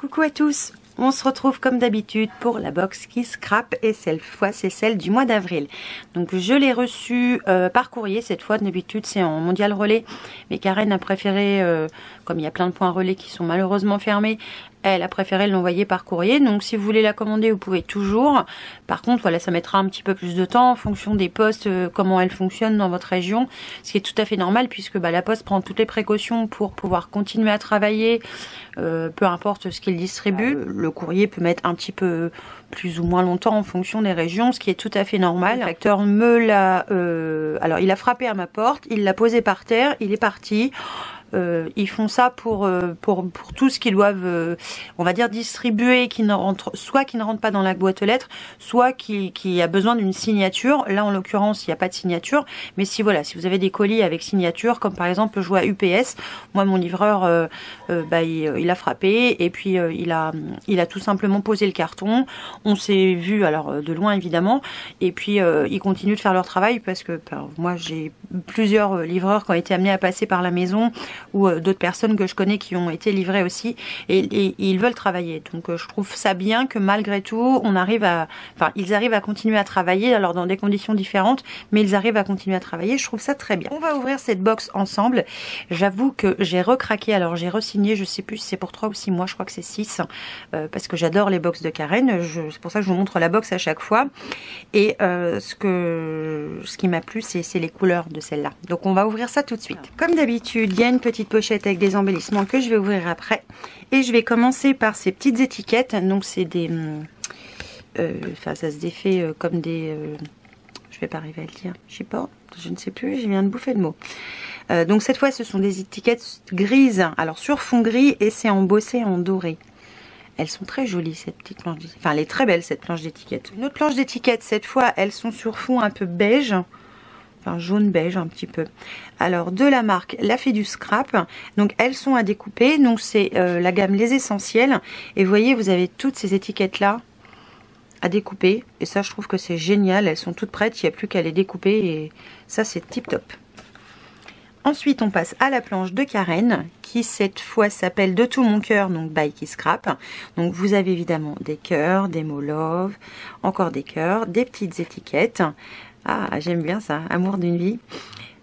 Coucou à tous, on se retrouve comme d'habitude pour la box qui scrap et cette fois c'est celle du mois d'avril. Donc je l'ai reçue par courrier cette fois, d'habitude c'est en mondial relais, mais Karen a préféré, comme il y a plein de points relais qui sont malheureusement fermés, elle a préféré l'envoyer par courrier. Donc si vous voulez la commander, vous pouvez toujours. Par contre, voilà, ça mettra un petit peu plus de temps en fonction des postes, comment elles fonctionnent dans votre région. Ce qui est tout à fait normal puisque la poste prend toutes les précautions pour pouvoir continuer à travailler, peu importe ce qu'il distribue. Le courrier peut mettre un petit peu plus ou moins longtemps en fonction des régions, ce qui est tout à fait normal. Le facteur me l'a... alors, il a frappé à ma porte, il l'a posé par terre, il est parti. Ils font ça pour tout ce qu'ils doivent, on va dire, distribuer, qui ne rentre, soit qui ne rentre pas dans la boîte aux lettres, soit qui a besoin d'une signature. Là, en l'occurrence, il n'y a pas de signature. Mais si voilà, si vous avez des colis avec signature, comme par exemple, je vois UPS, moi, mon livreur, il a frappé et puis il a tout simplement posé le carton. On s'est vu, alors de loin évidemment, et puis ils continuent de faire leur travail parce que moi, j'ai plusieurs livreurs qui ont été amenés à passer par la maison, ou d'autres personnes que je connais qui ont été livrées aussi et ils veulent travailler. Donc je trouve ça bien que malgré tout ils arrivent à continuer à travailler, alors dans des conditions différentes, mais ils arrivent à continuer à travailler. Je trouve ça très bien. On va ouvrir cette box ensemble. J'avoue que j'ai recraqué, alors j'ai re-signé, je sais plus si c'est pour 3 ou 6 mois, je crois que c'est 6, parce que j'adore les box de Karen. C'est pour ça que je vous montre la box à chaque fois. Et ce qui m'a plu, c'est les couleurs de celle-là. Donc on va ouvrir ça tout de suite. Comme d'habitude, il y a une petite pochette avec des embellissements que je vais ouvrir après. Et je vais commencer par ces petites étiquettes. Donc c'est des... ça se défait comme des... je vais pas arriver à le dire. Je sais pas, je ne sais plus, je viens de bouffer le mot. Donc cette fois, ce sont des étiquettes grises. Alors sur fond gris et c'est embossé en doré. Elles sont très jolies, cette petite planche d'étiquette. Enfin, elle est très belle, cette planche d'étiquette. Une autre planche d'étiquette, cette fois, elles sont sur fond un peu beige. Enfin, jaune beige un petit peu. Alors, de la marque La Fée du Scrap. Donc, elles sont à découper. Donc, c'est la gamme Les Essentiels. Et vous voyez, vous avez toutes ces étiquettes-là à découper. Et ça, je trouve que c'est génial. Elles sont toutes prêtes. Il n'y a plus qu'à les découper. Et ça, c'est tip top. Ensuite, on passe à la planche de Karen, qui cette fois s'appelle De tout mon cœur, donc by Qui Scrap. Donc vous avez évidemment des cœurs, des mots love, encore des cœurs, des petites étiquettes. Ah, j'aime bien ça, amour d'une vie.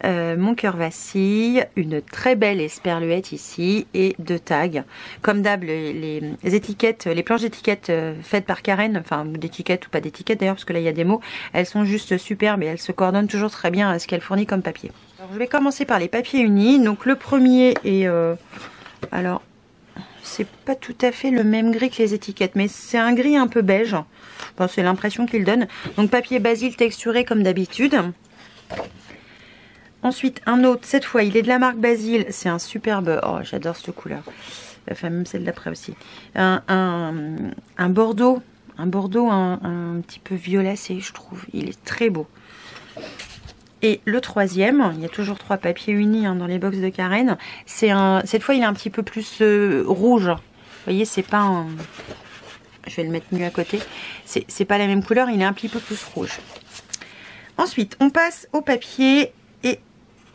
Mon cœur vacille, une très belle esperluette ici et 2 tags. Comme d'hab, les étiquettes, les planches d'étiquettes faites par Karen, enfin d'étiquettes ou pas d'étiquettes d'ailleurs, parce que là il y a des mots, elles sont juste superbes et elles se coordonnent toujours très bien à ce qu'elle fournit comme papier. Alors, je vais commencer par les papiers unis. Donc le premier est, alors c'est pas tout à fait le même gris que les étiquettes, mais c'est un gris un peu beige. Enfin, c'est l'impression qu'il donne. Donc papier basil texturé comme d'habitude. Ensuite, un autre, cette fois, il est de la marque Basile. C'est un superbe... Oh, j'adore cette couleur. Enfin, même celle d'après aussi. Un bordeaux. Un bordeaux un petit peu violacé, je trouve. Il est très beau. Et le troisième, il y a toujours 3 papiers unis dans les box de Karen. Cette fois, il est un petit peu plus rouge. Vous voyez, c'est pas un... Je vais le mettre mieux à côté. C'est pas la même couleur, il est un petit peu plus rouge. Ensuite, on passe au papier et...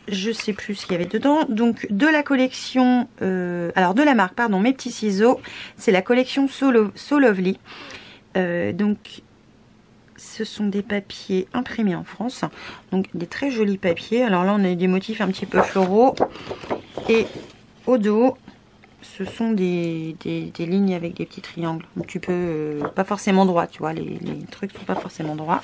je sais plus ce qu'il y avait dedans. Donc de la collection, alors de la marque, pardon, Mes Petits Ciseaux. C'est la collection So Lovely. Donc ce sont des papiers imprimés en France. Donc des très jolis papiers. Alors là on a des motifs un petit peu floraux. Et au dos, ce sont des lignes avec des petits triangles. Un petit peu, pas forcément droit, tu vois. Les trucs sont pas forcément droits.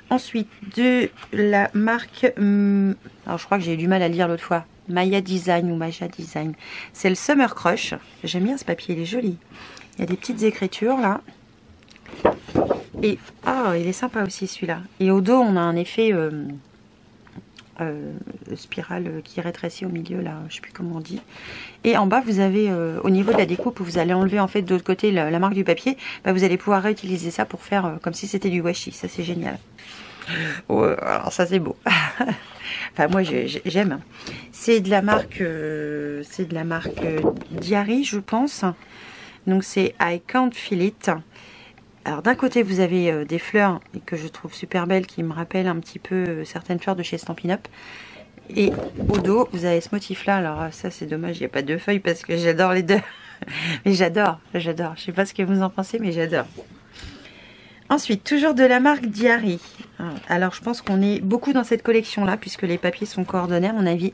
Ensuite, de la marque, alors je crois que j'ai eu du mal à lire l'autre fois, Maya Design ou Maja Design. C'est le Summer Crush. J'aime bien ce papier, il est joli. Il y a des petites écritures là. Et, il est sympa aussi celui-là. Et au dos, on a un effet spirale qui rétrécit au milieu là, je sais plus comment on dit. Et en bas, vous avez, au niveau de la découpe, où vous allez enlever en fait de l'autre côté la marque du papier, vous allez pouvoir réutiliser ça pour faire comme si c'était du washi. Ça, c'est génial. Oh, alors ça c'est beau. Enfin moi j'aime. C'est de la marque Diary, je pense. Donc c'est I Can't Feel It. Alors d'un côté vous avez des fleurs que je trouve super belles, qui me rappellent un petit peu certaines fleurs de chez Stampin' Up. Et au dos vous avez ce motif là. Alors ça c'est dommage, il n'y a pas de feuilles parce que j'adore les deux. Mais j'adore, j'adore. Je sais pas ce que vous en pensez, mais j'adore. Ensuite, toujours de la marque Diary. Alors, je pense qu'on est beaucoup dans cette collection-là, puisque les papiers sont coordonnés, à mon avis.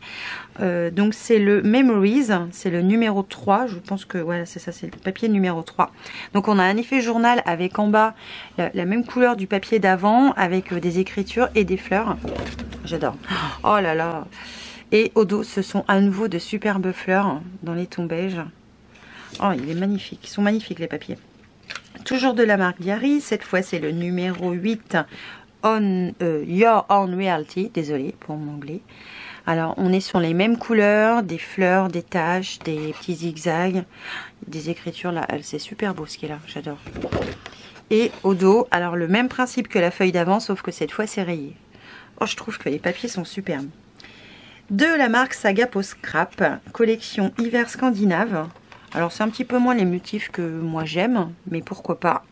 Donc, c'est le Memories, c'est le numéro 3. Je pense que, voilà, c'est ça, c'est le papier numéro 3. Donc, on a un effet journal avec en bas la même couleur du papier d'avant, avec des écritures et des fleurs. J'adore. Oh là là. Et au dos, ce sont à nouveau de superbes fleurs dans les tons beige. Oh, il est magnifique. Ils sont magnifiques, les papiers. Toujours de la marque Diary, cette fois c'est le numéro 8, Your Own Reality, désolé pour mon anglais. Alors on est sur les mêmes couleurs, des fleurs, des taches, des petits zigzags, des écritures là, c'est super beau ce qui est là, j'adore. Et au dos, alors le même principe que la feuille d'avant, sauf que cette fois c'est rayé. Oh, je trouve que les papiers sont superbes. De la marque Saga Post Scrap, collection hiver scandinave. Alors c'est un petit peu moins les motifs que moi j'aime, mais pourquoi pas.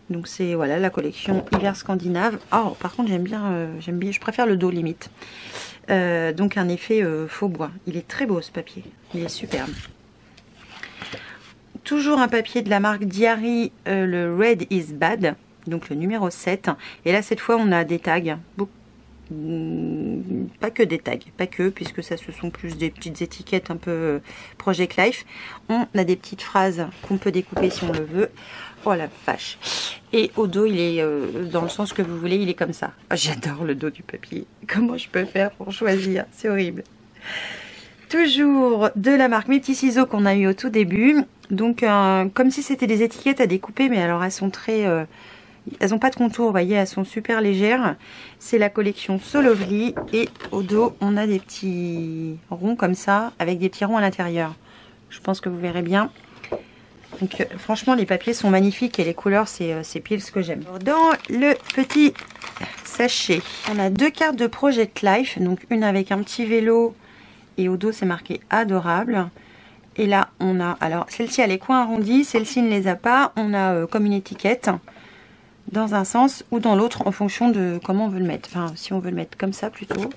Donc c'est voilà la collection hiver scandinave. Oh par contre j'aime bien, je préfère le dos limite. Donc un effet faux bois. Il est très beau ce papier, il est superbe. Toujours un papier de la marque Diary, le Red is Bad, donc le numéro 7. Et là cette fois on a des tags, pas que des tags, pas que, puisque ça ce sont plus des petites étiquettes un peu Project Life. On a des petites phrases qu'on peut découper si on le veut. Oh la vache. Et au dos il est dans le sens que vous voulez, il est comme ça. Oh, j'adore le dos du papier. Comment je peux faire pour choisir? C'est horrible. Toujours de la marque Mes Petits Ciseaux qu'on a eu au tout début. Donc comme si c'était des étiquettes à découper, mais alors elles sont très... elles n'ont pas de contour, vous voyez, elles sont super légères. C'est la collection So Lovely. Et au dos, on a des petits ronds comme ça, avec des petits ronds à l'intérieur. Je pense que vous verrez bien. Donc franchement, les papiers sont magnifiques et les couleurs, c'est pile ce que j'aime. Dans le petit sachet, on a deux cartes de Project Life. Donc une avec un petit vélo et au dos, c'est marqué adorable. Et là, on a... Alors, celle-ci, elle est coin arrondi. Celle-ci ne les a pas. On a comme une étiquette dans un sens ou dans l'autre en fonction de comment on veut le mettre. Enfin, si on veut le mettre comme ça plutôt.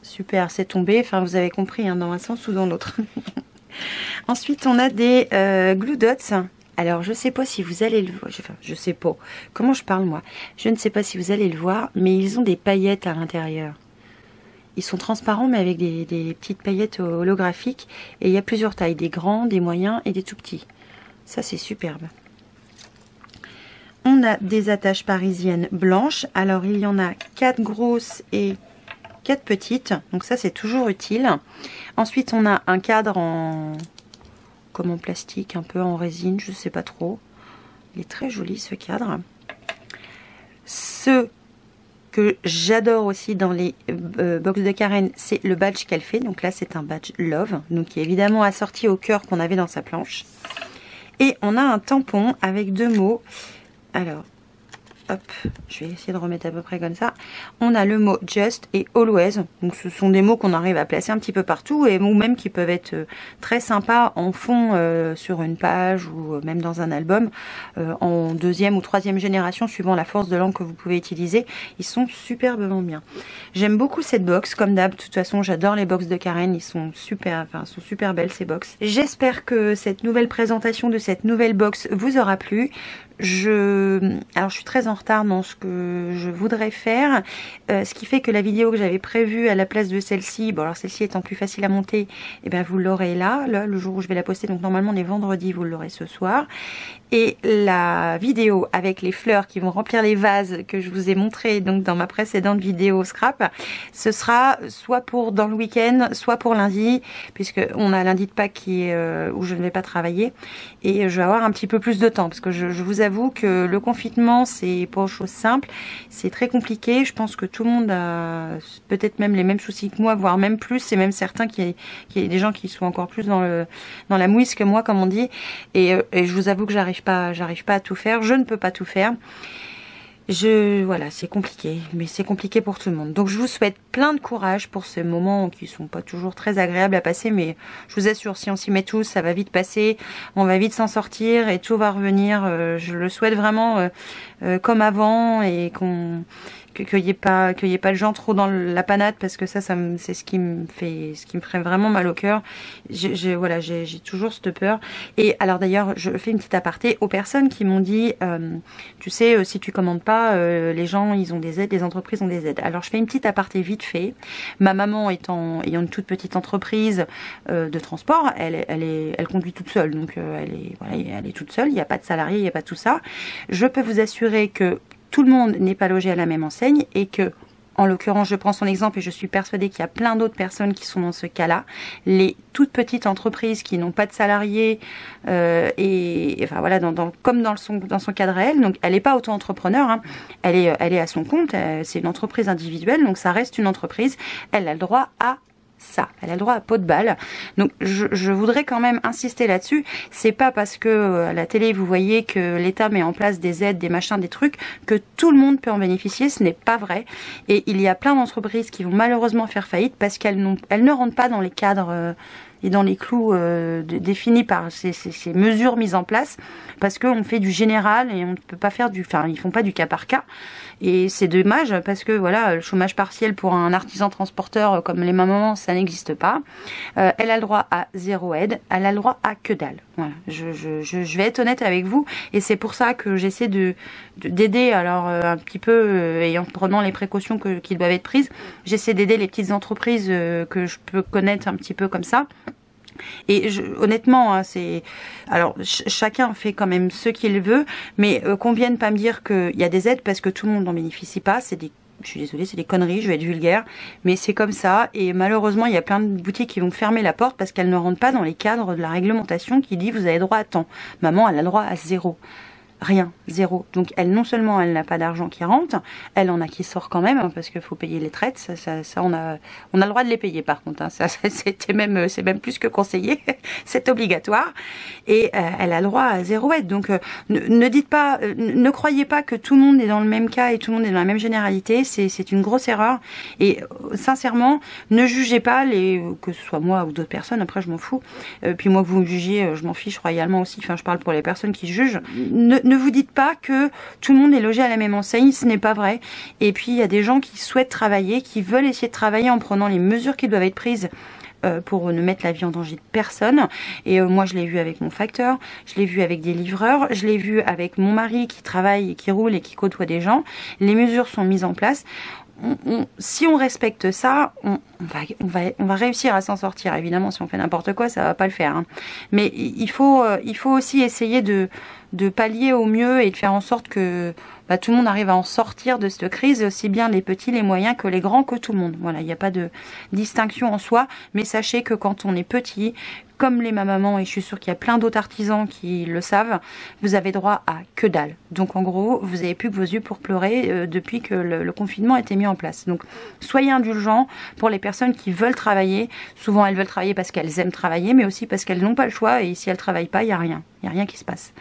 Super, c'est tombé. Enfin, vous avez compris, hein, dans un sens ou dans l'autre. Ensuite, on a des glue dots. Alors, je sais pas si vous allez le voir. Enfin, je sais pas. Comment je parle, moi? Je ne sais pas si vous allez le voir, mais ils ont des paillettes à l'intérieur. Ils sont transparents, mais avec des petites paillettes holographiques. Et il y a plusieurs tailles. Des grands, des moyens et des tout petits. Ça, c'est superbe. On a des attaches parisiennes blanches. Alors, il y en a 4 grosses et 4 petites. Donc ça, c'est toujours utile. Ensuite, on a un cadre comme en plastique, un peu en résine, je sais pas trop. Il est très joli, ce cadre. Ce que j'adore aussi dans les box de Karen, c'est le badge qu'elle fait. Donc là, c'est un badge Love. Donc, qui est évidemment assorti au cœur qu'on avait dans sa planche. Et on a un tampon avec 2 mots. Alors, hop, je vais essayer de remettre à peu près comme ça. On a le mot just et always. Donc ce sont des mots qu'on arrive à placer un petit peu partout et ou même qui peuvent être très sympas en fond sur une page ou même dans un album en 2e ou 3e génération suivant la force de langue que vous pouvez utiliser. Ils sont superbement bien. J'aime beaucoup cette box comme d'hab. De toute façon, j'adore les box de Karen. Ils sont super, enfin, sont super belles ces box. J'espère que cette nouvelle présentation de cette nouvelle box vous aura plu. Alors je suis très en retard dans ce que je voudrais faire, ce qui fait que la vidéo que j'avais prévue à la place de celle-ci, bon alors celle-ci étant plus facile à monter, et bien vous l'aurez là, le jour où je vais la poster, donc normalement on est vendredi, vous l'aurez ce soir. Et la vidéo avec les fleurs qui vont remplir les vases que je vous ai montré donc dans ma précédente vidéo scrap, ce sera soit pour dans le week-end, soit pour lundi, puisque on a lundi de Pâques qui est, où je ne vais pas travailler, et je vais avoir un petit peu plus de temps, parce que je vous avoue que le confinement c'est pas chose simple, c'est très compliqué. Je pense que tout le monde a peut-être même les mêmes soucis que moi, voire même plus, c'est même certain qu'il y a des gens qui sont encore plus dans la mouise que moi, comme on dit, et je vous avoue que j'arrive pas à tout faire, je ne peux pas tout faire. Voilà, c'est compliqué, mais c'est compliqué pour tout le monde. Donc je vous souhaite plein de courage pour ces moments qui sont pas toujours très agréables à passer, mais je vous assure, si on s'y met tous, ça va vite passer, on va vite s'en sortir et tout va revenir. Je le souhaite vraiment comme avant et qu'il y ait pas le gens trop dans la panade, parce que ça c'est ce qui me ferait vraiment mal au cœur. Voilà, j'ai toujours cette peur. Et alors d'ailleurs, je fais une petite aparté aux personnes qui m'ont dit, tu sais, si tu commandes pas, les gens ils ont des aides, les entreprises ont des aides. Alors je fais une petite aparté vite fait. Ma maman ayant une toute petite entreprise de transport, elle conduit toute seule, donc elle est toute seule. Il n'y a pas de salarié, il n'y a pas tout ça. Je peux vous assurer que tout le monde n'est pas logé à la même enseigne et que, en l'occurrence, je prends son exemple et je suis persuadée qu'il y a plein d'autres personnes qui sont dans ce cas-là. Les toutes petites entreprises qui n'ont pas de salariés et enfin voilà, comme dans son cadre à elle, donc elle n'est pas auto-entrepreneur, hein. Elle est à son compte, c'est une entreprise individuelle, donc ça reste une entreprise. Elle a le droit à ça, elle a le droit à pot de balle. Donc je voudrais quand même insister là-dessus. C'est pas parce que à la télé vous voyez que l'État met en place des aides, des machins, des trucs, que tout le monde peut en bénéficier. Ce n'est pas vrai. Et il y a plein d'entreprises qui vont malheureusement faire faillite parce qu'elles ne rentrent pas dans les cadres et dans les clous définis par ces mesures mises en place, parce qu'on fait du général et on ne peut pas faire ils font pas du cas par cas. Et c'est dommage parce que voilà, le chômage partiel pour un artisan transporteur comme les mamans, ça n'existe pas. Elle a le droit à 0 aide, elle a le droit à que dalle. Voilà, je vais être honnête avec vous et c'est pour ça que j'essaie d'aider, alors un petit peu et en prenant les précautions qui doivent être prises, j'essaie d'aider les petites entreprises que je peux connaître un petit peu comme ça. Et honnêtement, hein, alors chacun fait quand même ce qu'il veut, mais qu'on vienne pas me dire qu'il y a des aides parce que tout le monde n'en bénéficie pas, je suis désolée, c'est des conneries, je vais être vulgaire, mais c'est comme ça. Et malheureusement, il y a plein de boutiques qui vont fermer la porte parce qu'elles ne rentrent pas dans les cadres de la réglementation qui dit vous avez droit à tant. Maman, elle a le droit à 0. Rien, 0. Donc elle, non seulement elle n'a pas d'argent qui rentre, elle en a qui sort quand même, hein, parce qu'il faut payer les traites, ça on a le droit de les payer par contre, hein, c'est même plus que conseillé, c'est obligatoire, et elle a le droit à 0 aide. Donc ne dites pas, ne croyez pas que tout le monde est dans le même cas et tout le monde est dans la même généralité, c'est une grosse erreur, et sincèrement, ne jugez pas que ce soit moi ou d'autres personnes, après je m'en fous, puis moi que vous me jugiez, je m'en fiche royalement aussi, enfin je parle pour les personnes qui jugent. Ne vous dites pas que tout le monde est logé à la même enseigne, ce n'est pas vrai. Et puis il y a des gens qui souhaitent travailler, qui veulent essayer de travailler en prenant les mesures qui doivent être prises pour ne mettre la vie en danger de personne. Et moi je l'ai vu avec mon facteur, je l'ai vu avec des livreurs, je l'ai vu avec mon mari qui travaille et qui roule et qui côtoie des gens. Les mesures sont mises en place. Si on respecte ça, on va réussir à s'en sortir. Évidemment, si on fait n'importe quoi, ça va pas le faire, hein. Mais il faut aussi essayer de pallier au mieux et de faire en sorte que tout le monde arrive à en sortir de cette crise, aussi bien les petits, les moyens que les grands, que tout le monde. Voilà, il n'y a pas de distinction en soi, mais sachez que quand on est petit, comme les mamans, et je suis sûre qu'il y a plein d'autres artisans qui le savent, vous avez droit à que dalle. Donc en gros, vous avez plus que vos yeux pour pleurer depuis que le confinement a été mis en place. Donc soyez indulgents pour les personnes qui veulent travailler. Souvent elles veulent travailler parce qu'elles aiment travailler, mais aussi parce qu'elles n'ont pas le choix, et si elles travaillent pas, il n'y a rien. Il n'y a rien qui se passe.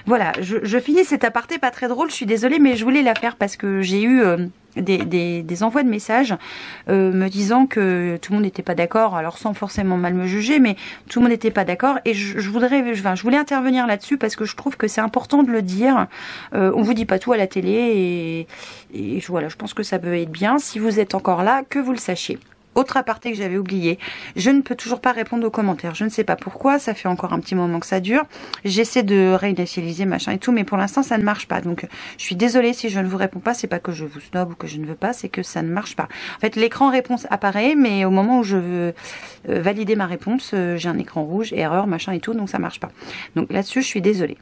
Voilà, je finis cet aparté pas très drôle, je suis désolée, mais je voulais la faire parce que j'ai eu des envois de messages me disant que tout le monde n'était pas d'accord, alors sans forcément mal me juger, mais tout le monde n'était pas d'accord, et je voulais intervenir là-dessus parce que je trouve que c'est important de le dire. On vous dit pas tout à la télé, et voilà, je pense que ça peut être bien, si vous êtes encore là, que vous le sachiez. Autre aparté que j'avais oublié, je ne peux toujours pas répondre aux commentaires. Je ne sais pas pourquoi, ça fait encore un petit moment que ça dure. J'essaie de réinitialiser machin et tout, mais pour l'instant ça ne marche pas. Donc je suis désolée si je ne vous réponds pas, c'est pas que je vous snob ou que je ne veux pas, c'est que ça ne marche pas. En fait, l'écran réponse apparaît, mais au moment où je veux valider ma réponse, j'ai un écran rouge, erreur, machin et tout, donc ça marche pas. Donc là-dessus, je suis désolée.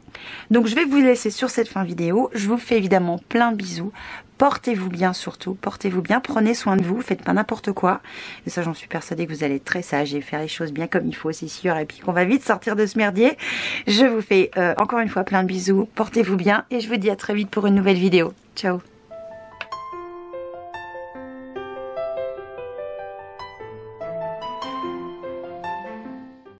Donc je vais vous laisser sur cette fin vidéo. Je vous fais évidemment plein de bisous. Portez-vous bien surtout, portez-vous bien, prenez soin de vous, faites pas n'importe quoi. Et ça, j'en suis persuadée que vous allez être très sage et faire les choses bien comme il faut, c'est sûr. Et puis qu'on va vite sortir de ce merdier. Je vous fais encore une fois plein de bisous, portez-vous bien et je vous dis à très vite pour une nouvelle vidéo. Ciao!